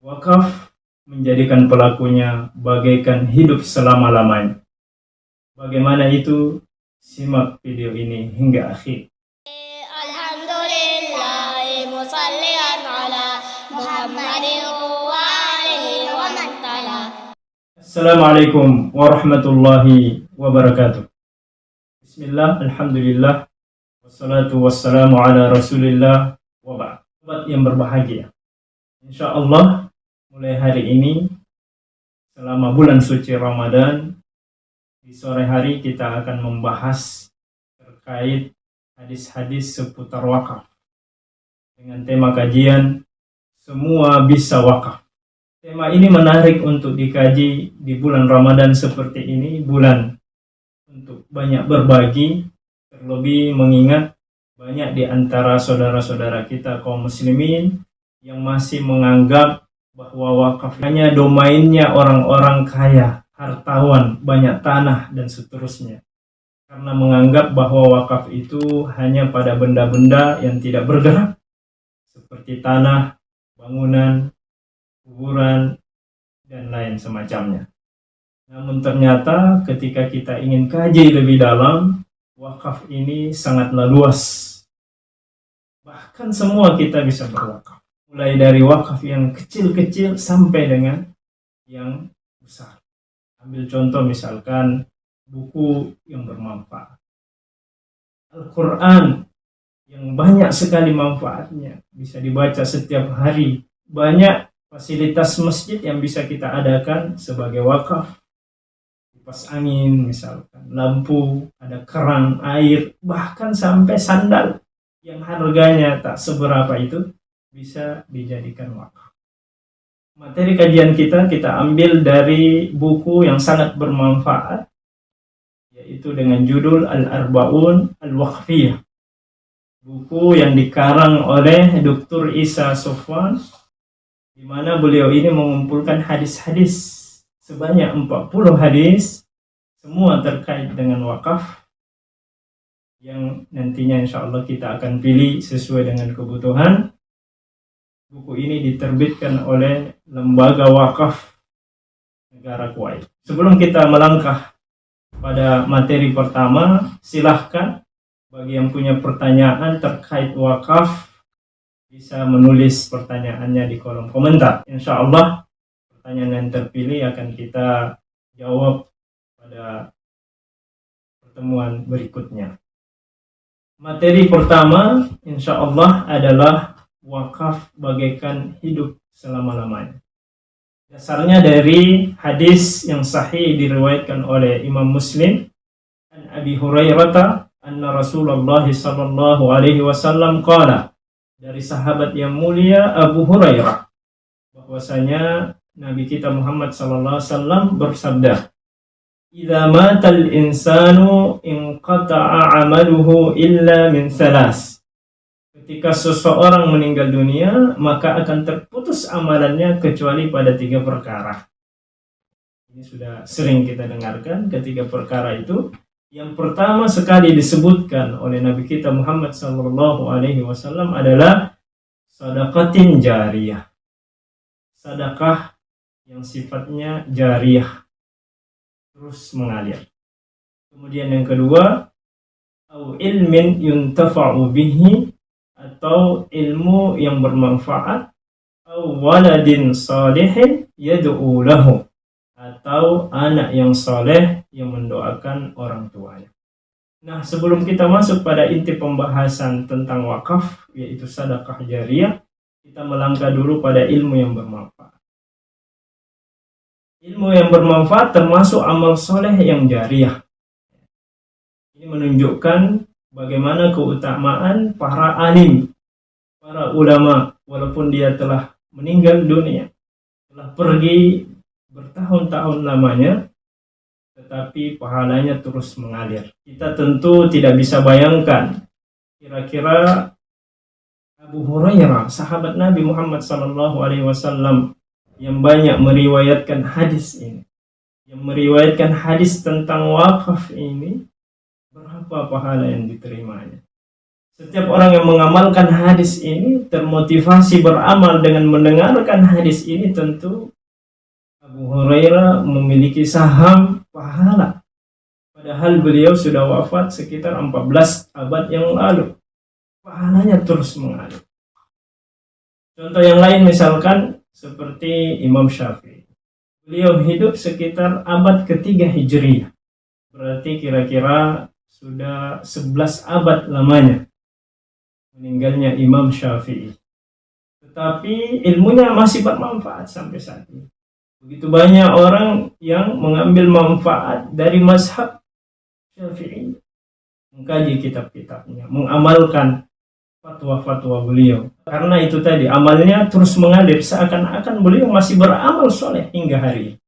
Wakaf menjadikan pelakunya bagaikan hidup selama-lamanya. Bagaimana itu? Simak video ini hingga akhir. Alhamdulillah, musallian ala Muhammadin wa alihi wa man tala. Assalamualaikum warahmatullahi wabarakatuh. Bismillah, alhamdulillah, wassalatu wassalamu ala rasulillah wa ba'd. Sobat yang berbahagia, insyaallah mulai hari ini selama bulan suci Ramadan, di sore hari kita akan membahas terkait hadis-hadis seputar wakaf dengan tema kajian semua bisa wakaf. Tema ini menarik untuk dikaji di bulan Ramadan seperti ini, bulan untuk banyak berbagi, terlebih mengingat banyak di antara saudara-saudara kita kaum muslimin yang masih menganggap bahwa wakaf hanya domainnya orang-orang kaya, hartawan, banyak tanah, dan seterusnya. Karena menganggap bahwa wakaf itu hanya pada benda-benda yang tidak bergerak, seperti tanah, bangunan, kuburan, dan lain semacamnya. Namun ternyata ketika kita ingin kaji lebih dalam, wakaf ini sangatlah luas. Bahkan semua kita bisa berwakaf. Mulai dari wakaf yang kecil-kecil sampai dengan yang besar. Ambil contoh misalkan buku yang bermanfaat. Al-Quran yang banyak sekali manfaatnya. Bisa dibaca setiap hari. Banyak fasilitas masjid yang bisa kita adakan sebagai wakaf. Kipas angin misalkan, lampu, ada keran air, bahkan sampai sandal yang harganya tak seberapa itu bisa dijadikan wakaf. Materi kajian kita ambil dari buku yang sangat bermanfaat, yaitu dengan judul Al-Arba'un Al-Waqfiyah. Buku yang dikarang oleh Dr. Isa Sofwan, di mana beliau ini mengumpulkan hadis-hadis sebanyak 40 hadis, semua terkait dengan wakaf, yang nantinya insya Allah kita akan pilih sesuai dengan kebutuhan. Buku ini diterbitkan oleh Lembaga Wakaf Negara Kuwait. Sebelum kita melangkah pada materi pertama, silahkan bagi yang punya pertanyaan terkait wakaf bisa menulis pertanyaannya di kolom komentar. Insya Allah pertanyaan yang terpilih akan kita jawab pada pertemuan berikutnya. Materi pertama insya Allah adalah wakaf bagaikan hidup selama-lamanya. Dasarnya dari hadis yang sahih diriwayatkan oleh Imam Muslim an Abi Hurairah anna Rasulullah sallallahu alaihi wasallam qala, dari sahabat yang mulia Abu Hurairah, bahwasanya Nabi kita Muhammad sallallahu alaihi wasallam bersabda, "Idza matal insanu inqata'a 'amaluhu illa min salas." Ketika seseorang meninggal dunia, maka akan terputus amalannya kecuali pada 3 perkara. Ini sudah sering kita dengarkan. Ketiga perkara itu, yang pertama sekali disebutkan oleh Nabi kita Muhammad sallallahu alaihi wasallam adalah sedekatin jariyah. Sedekah yang sifatnya jariyah, terus mengalir. Kemudian yang kedua, au ilmin yuntafa'u bihi, atau ilmu yang bermanfaat, au waladin salihin yad'u lahu, atau anak yang saleh yang mendoakan orang tuanya. Nah, sebelum kita masuk pada inti pembahasan tentang wakaf, yaitu sedekah jariyah, kita melangkah dulu pada ilmu yang bermanfaat. Ilmu yang bermanfaat termasuk amal soleh yang jariyah. Ini menunjukkan bagaimana keutamaan para alim, para ulama, walaupun dia telah meninggal dunia, telah pergi bertahun-tahun lamanya, tetapi pahalanya terus mengalir. Kita tentu tidak bisa bayangkan kira-kira Abu Hurairah, sahabat Nabi Muhammad SAW, yang banyak meriwayatkan hadis ini, yang meriwayatkan hadis tentang wakaf ini, berapa pahala yang diterimanya. Setiap orang yang mengamalkan hadis ini termotivasi beramal dengan mendengarkan hadis ini, tentu Abu Hurairah memiliki saham pahala. Padahal beliau sudah wafat sekitar 14 abad yang lalu. Pahalanya terus mengalir. Contoh yang lain misalkan seperti Imam Syafi'i. Beliau hidup sekitar abad ketiga Hijriyah. Berarti kira-kira sudah 11 abad lamanya meninggalnya Imam Syafi'i. Tetapi ilmunya masih bermanfaat sampai saat ini. Begitu banyak orang yang mengambil manfaat dari mazhab Syafi'i, mengkaji kitab-kitabnya, mengamalkan fatwa-fatwa beliau. Karena itu tadi, amalnya terus mengalir seakan-akan beliau masih beramal soleh hingga hari ini.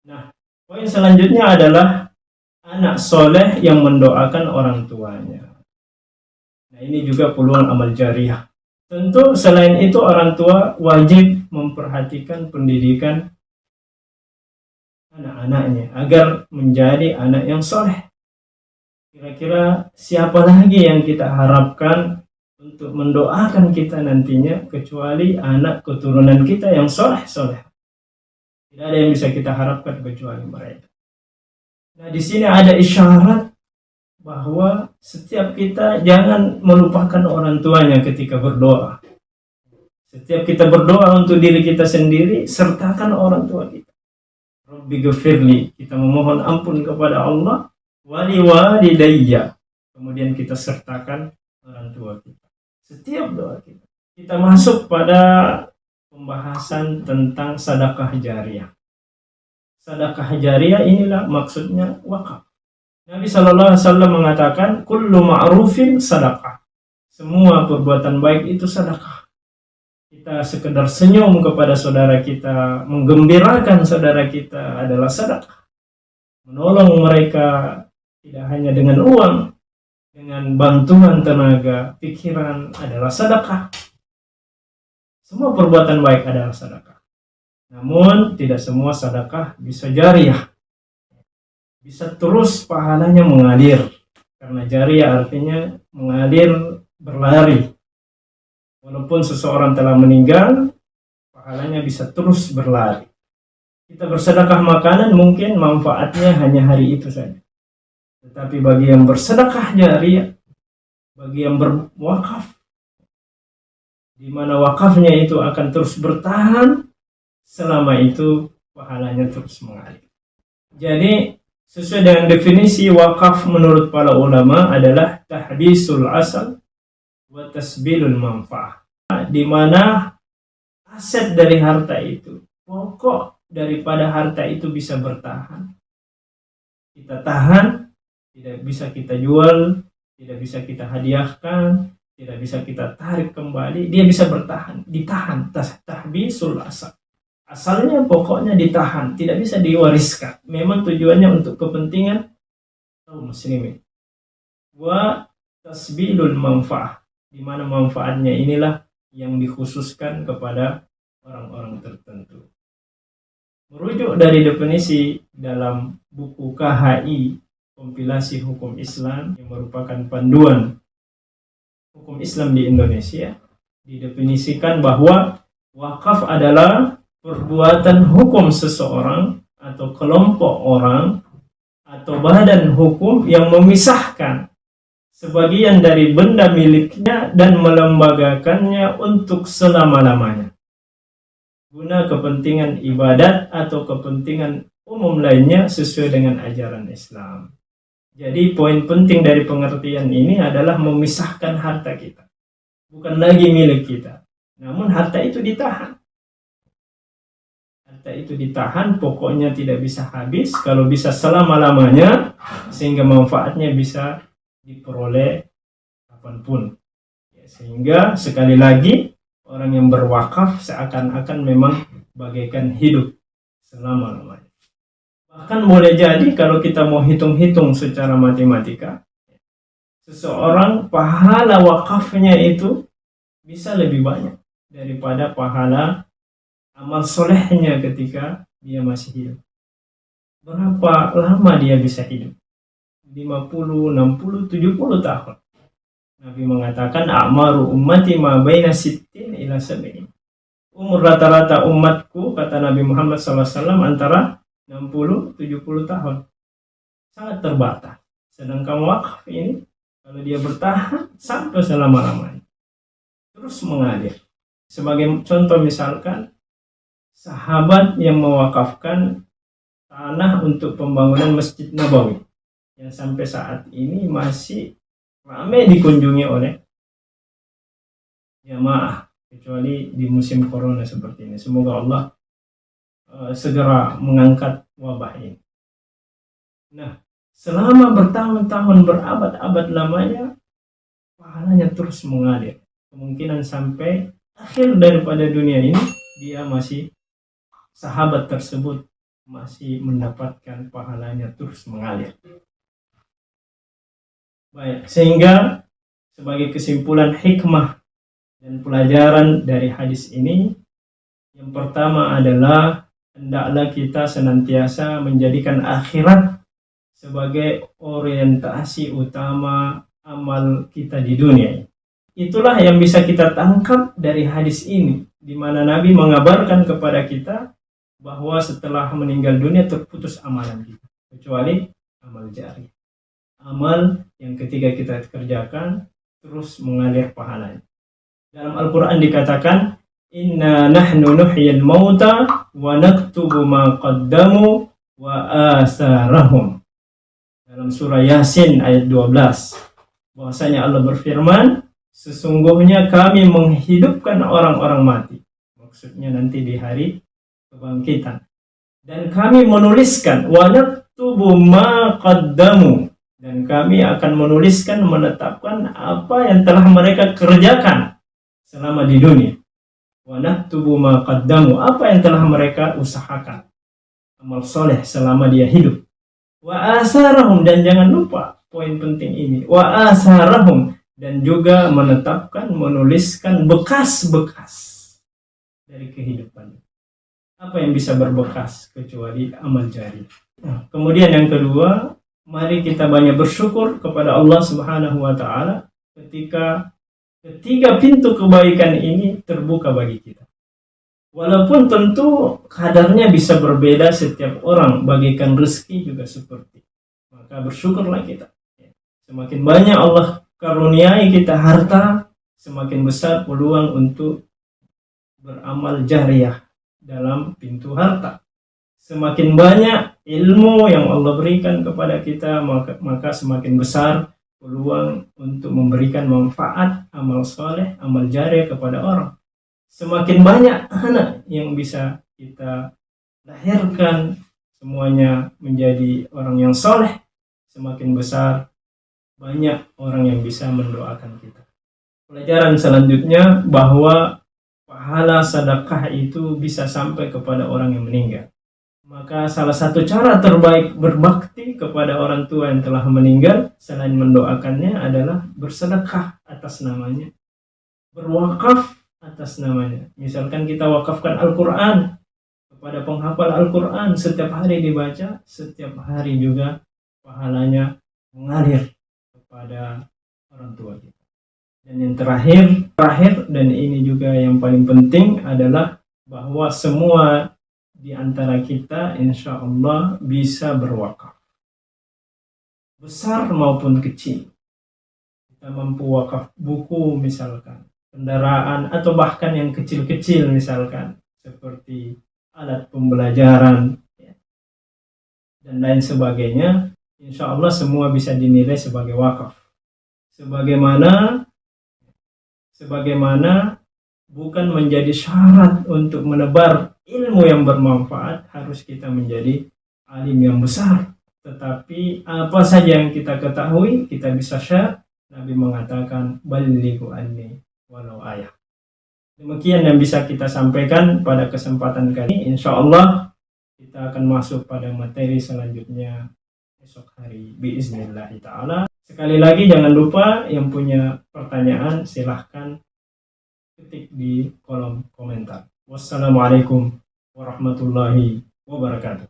Nah, poin selanjutnya adalah anak soleh yang mendoakan orang tuanya. Nah, ini juga peluang amal jariah. Tentu selain itu orang tua wajib memperhatikan pendidikan anak-anaknya agar menjadi anak yang soleh. Kira-kira siapa lagi yang kita harapkan untuk mendoakan kita nantinya kecuali anak keturunan kita yang soleh-soleh. Tidak ada yang bisa kita harapkan kecuali mereka. Nah, di sini ada isyarat bahwa setiap kita jangan melupakan orang tuanya ketika berdoa. Setiap kita berdoa untuk diri kita sendiri, sertakan orang tua kita. Rabbi ghafirli, kita memohon ampun kepada Allah, wali walidayya, kemudian kita sertakan orang tua kita. Setiap doa kita. Kita masuk pada pembahasan tentang sedekah jariyah. Sedekah jariyah inilah maksudnya wakaf. Nabi SAW mengatakan, kullu ma'rufin sedekah. Semua perbuatan baik itu sedekah. Kita sekedar senyum kepada saudara kita, menggembirakan saudara kita adalah sedekah. Menolong mereka tidak hanya dengan uang, dengan bantuan tenaga, pikiran adalah sedekah. Semua perbuatan baik adalah sedekah. Namun tidak semua sedekah bisa jariyah. Bisa terus pahalanya mengalir. Karena jariyah artinya mengalir, berlari. Walaupun seseorang telah meninggal, pahalanya bisa terus berlari. Kita bersedekah makanan mungkin manfaatnya hanya hari itu saja. Tetapi bagi yang bersedekah jariyah, bagi yang berwakaf, di mana wakafnya itu akan terus bertahan, selama itu pahalanya terus mengalir. Jadi sesuai dengan definisi wakaf menurut para ulama adalah tahbisul asal wa tasbilul manfaah, di mana aset dari harta itu, pokok daripada harta itu bisa bertahan. Kita tahan, tidak bisa kita jual, tidak bisa kita hadiahkan, tidak bisa kita tarik kembali, dia bisa bertahan, ditahan, tahbisul asal. Asalnya pokoknya ditahan, tidak bisa diwariskan. Memang tujuannya untuk kepentingan kaum muslimin. Wa tasbilul manfaah, di mana manfaatnya inilah yang dikhususkan kepada orang-orang tertentu. Merujuk dari definisi dalam buku KHI, kompilasi hukum Islam, yang merupakan panduan hukum Islam di Indonesia, didefinisikan bahwa wakaf adalah perbuatan hukum seseorang atau kelompok orang atau badan hukum yang memisahkan sebagian dari benda miliknya dan melembagakannya untuk selama-lamanya guna kepentingan ibadat atau kepentingan umum lainnya sesuai dengan ajaran Islam. Jadi poin penting dari pengertian ini adalah memisahkan harta kita. Bukan lagi milik kita, namun harta itu ditahan. Harta itu ditahan, pokoknya tidak bisa habis, kalau bisa selama-lamanya, sehingga manfaatnya bisa diperoleh kapanpun. Ya, sehingga sekali lagi, orang yang berwakaf seakan-akan memang bagaikan hidup selama-lamanya. Bahkan boleh jadi kalau kita mau hitung-hitung secara matematika, seseorang pahala wakafnya itu bisa lebih banyak daripada pahala amal solehnya ketika dia masih hidup. Berapa lama dia bisa hidup? 50, 60, 70 tahun. Nabi mengatakan a'maru ummati ma baina sittin ila sab'in. Umur rata-rata umatku, kata Nabi Muhammad SAW, antara 60-70 tahun. Sangat terbatas. Sedangkan wakaf ini, kalau dia bertahan sampai selama-lamanya, terus mengalir. Sebagai contoh misalkan, sahabat yang mewakafkan tanah untuk pembangunan Masjid Nabawi, yang sampai saat ini masih ramai dikunjungi oleh jamaah, kecuali di musim corona seperti ini. Semoga Allah segera mengangkat wabah ini. Nah, selama bertahun-tahun, berabad-abad lamanya, pahalanya terus mengalir. Kemungkinan sampai akhir daripada dunia ini, dia masih, sahabat tersebut masih mendapatkan pahalanya terus mengalir. Baik, sehingga sebagai kesimpulan hikmah dan pelajaran dari hadis ini, yang pertama adalah hendaklah kita senantiasa menjadikan akhirat sebagai orientasi utama amal kita di dunia. Itulah yang bisa kita tangkap dari hadis ini, di mana Nabi mengabarkan kepada kita bahwa setelah meninggal dunia terputus amalan kita, kecuali amal jari. Amal yang ketika kita kerjakan terus mengalir pahalanya. Dalam Al-Quran dikatakan, inna nahnu nuhyil mauta wa naktubu ma qaddamu wa asarahum. Dalam surah Yasin ayat 12, bahwasanya Allah berfirman, sesungguhnya kami menghidupkan orang-orang mati. Maksudnya nanti di hari kebangkitan. Dan kami menuliskan wa naktubu ma qaddamu, dan kami akan menuliskan, menetapkan apa yang telah mereka kerjakan selama di dunia. Wa naktubu ma qaddamu, apa yang telah mereka usahakan, amal soleh selama dia hidup. Wa asarahum, dan jangan lupa poin penting ini, wa asarahum, dan juga menetapkan, menuliskan bekas-bekas dari kehidupan. Apa yang bisa berbekas kecuali amal jari. Nah, kemudian yang kedua, mari kita banyak bersyukur kepada Allah Subhanahu wa Ta'ala ketika ketiga pintu kebaikan ini terbuka bagi kita. Walaupun tentu kadarnya bisa berbeda setiap orang, bagikan rezeki juga seperti. Maka bersyukurlah kita. Semakin banyak Allah karuniai kita harta, semakin besar peluang untuk beramal jariah dalam pintu harta. Semakin banyak ilmu yang Allah berikan kepada kita, maka semakin besar peluang untuk memberikan manfaat, amal soleh, amal jariah kepada orang. Semakin banyak anak yang bisa kita lahirkan, semuanya menjadi orang yang soleh, semakin besar banyak orang yang bisa mendoakan kita. Pelajaran selanjutnya bahwa pahala sedekah itu bisa sampai kepada orang yang meninggal. Maka salah satu cara terbaik berbakti kepada orang tua yang telah meninggal selain mendoakannya adalah bersedekah atas namanya, berwakaf atas namanya. Misalkan kita wakafkan Al-Quran kepada penghafal Al-Quran, setiap hari dibaca, setiap hari juga pahalanya mengalir kepada orang tua kita. Dan yang terakhir dan ini juga yang paling penting adalah bahwa semua di antara kita insya Allah bisa berwakaf, besar maupun kecil. Kita mampu wakaf buku misalkan, kendaraan, atau bahkan yang kecil-kecil misalkan seperti alat pembelajaran dan lain sebagainya. Insya Allah semua bisa dinilai sebagai wakaf. Sebagaimana bukan menjadi syarat untuk menebar ilmu yang bermanfaat harus kita menjadi alim yang besar, tetapi apa saja yang kita ketahui kita bisa share. Nabi mengatakan balighu anni walau ayah. Demikian yang bisa kita sampaikan pada kesempatan kali ini. Insya Allah kita akan masuk pada materi selanjutnya esok hari biiznillah ta'ala. Sekali lagi jangan lupa yang punya pertanyaan silahkan ketik di kolom komentar. Wassalamualaikum warahmatullahi wabarakatuh.